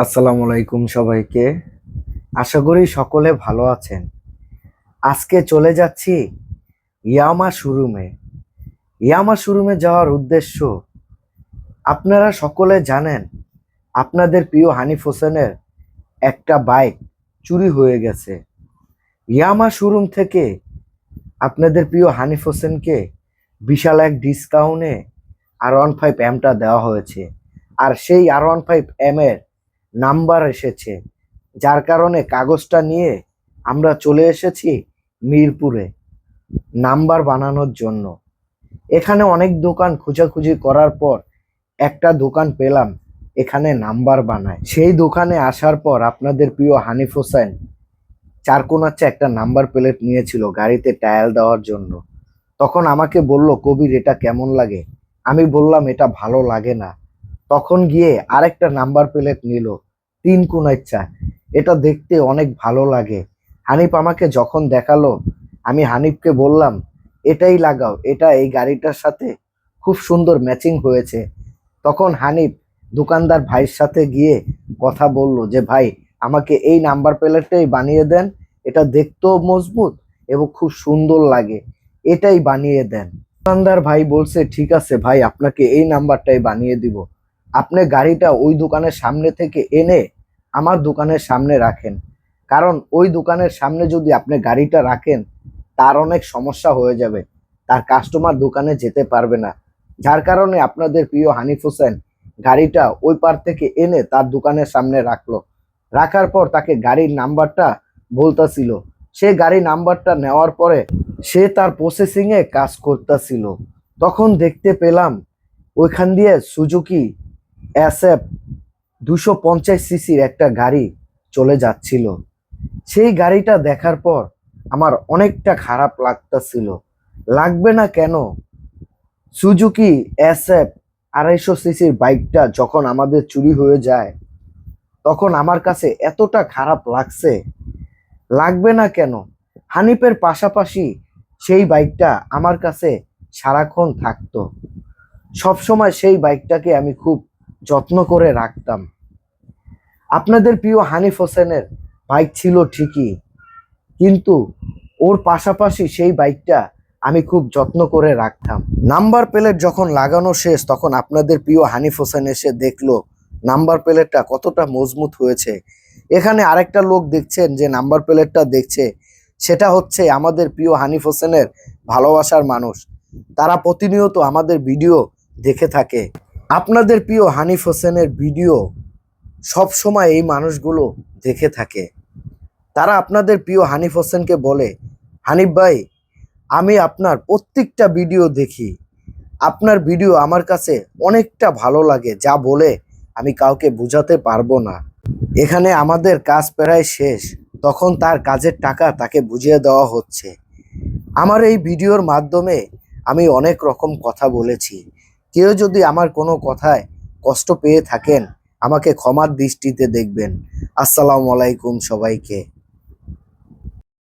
আসসালামু আলাইকুম সবাইকে। আশা করি সকলে ভালো আছেন। আজকে চলে যাচ্ছি ইয়ামা শোরুমে। ইয়ামা শোরুমে যাওয়ার উদ্দেশ্য আপনারা সকলে জানেন, আপনাদের প্রিয় হানিফ হোসেনের একটা বাইক চুরি হয়ে গেছে। ইয়ামা শোরুম থেকে আপনাদের প্রিয় হানিফ হোসেনকে বিশাল এক ডিসকাউন্টে R15 এমটা দেওয়া হয়েছে। আর সেই R15 এম এর নাম্বার এসেছে, যার কারণে কাগজটা নিয়ে আমরা চলে এসেছি মিরপুরে নাম্বার বানানোর জন্য। এখানে অনেক দোকান খোঁজাখুঁজি করার পর একটা দোকান পেলাম, এখানে নাম্বার বানায়। সেই দোকানে আসার পর আপনাদের প্রিয় হানিফ হোসেন চারকোনাচ্ছে একটা নাম্বার প্লেট নিয়েছিল গাড়িতে টায়াল দেওয়ার জন্য। তখন আমাকে বলল, কবির এটা কেমন লাগে? আমি বললাম এটা ভালো লাগে না। তখন গিয়ে আরেকটা নাম্বার প্লেট নিল, 3 কোণাচ্চা। এটা দেখতে অনেক ভালো লাগে। হানিফ আমাকে যখন দেখালো, আমি হানিফকে বললাম এটাই লাগাও, এটা এই গাড়িটার সাথে খুব সুন্দর ম্যাচিং হয়েছে। তখন হানিফ দোকানদার ভাইয়ের সাথে গিয়ে কথা বলল যে ভাই, আমাকে এই নাম্বার প্লেটটাই বানিয়ে দেন, এটা দেখতেও মজবুত এবং খুব সুন্দর লাগে, এটাই বানিয়ে দেন। দোকানদার ভাই বলছে ঠিক আছে ভাই, আপনাকে এই নাম্বারটাই বানিয়ে দিব। আপনি গাড়িটা ওই দোকানের সামনে থেকে এনে আমার দোকানের সামনে রাখেন, কারণ ওই দোকানের সামনে যদি আপনি গাড়িটা রাখেন তার অনেক সমস্যা হয়ে যাবে, তার কাস্টমার দোকানে যেতে পারবে না। যার কারণে আপনাদের প্রিয় হানিফ হোসেন গাড়িটা ওই পার থেকে এনে তার দোকানের সামনে রাখলো। রাখার পর তাকে গাড়ির নাম্বারটা বলতাছিল। সে গাড়ি নাম্বারটা নেওয়ার পরে সে তার প্রসেসিং এ কাজ করতেছিল। তখন দেখতে পেলাম ওইখান দিয়ে সুজুকি SF 250 সিসির একটা গাড়ি চলে যাচ্ছিল। সেই গাড়িটা দেখার পর আমার অনেকটা খারাপ লাগতেছিল। লাগবে না কেন? সুজুকি SF 250 সিসির বাইকটা যখন আমাদের চুরি হয়ে যায় তখন আমার কাছে এতটা খারাপ লাগছে। লাগবে না কেন? হানিফের পাশাপাশি সেই বাইকটা আমার কাছে সারাক্ষণ থাকতো। সবসময় সেই বাইকটাকে আমি খুব যত্ন করে রাখতাম। আপনাদের প্রিয় হানিফ হোসেনের বাইক ছিল ঠিকই, কিন্তু ওর পাশাপাশি সেই বাইকটা আমি খুব যত্ন করে রাখতাম। নাম্বার প্লেট যখন লাগানো শেষ তখন আপনাদের প্রিয় হানিফ হোসেন এসে দেখলো নাম্বার প্লেটটা কতটা মজবুত হয়েছে। এখানে আরেকটা লোক দেখছেন যে নাম্বার প্লেটটা দেখছে, সেটা হচ্ছে আমাদের প্রিয় হানিফ হোসেনের ভালোবাসার মানুষ। তারা প্রতিনিয়ত আমাদের ভিডিও দেখে থাকে। আপনাদের প্রিয় হানিফ হোসেনের ভিডিও সব সময় এই মানুষগুলো দেখে থাকে। তারা আপনাদের প্রিয় হানিফ হোসেনকে বলে, হানিফ ভাই, আমি আপনার প্রত্যেকটা ভিডিও দেখি, আপনার ভিডিও আমার কাছে অনেকটা ভালো লাগে, যা বলে আমি কাউকে বোঝাতে পারবো না। এখানে আমাদের কাজ প্রায় শেষ, তখন তার কাজের টাকা তাকে বুঝিয়ে দেওয়া হচ্ছে। আমার এই ভিডিওর মাধ্যমে আমি অনেক রকম কথা বলেছি। কেউ যদি আমার কোনো কথায় কষ্ট পেয়ে থাকেন আমাকে ক্ষমার দৃষ্টিতে দেখবেন। আসসালামু আলাইকুম সবাইকে।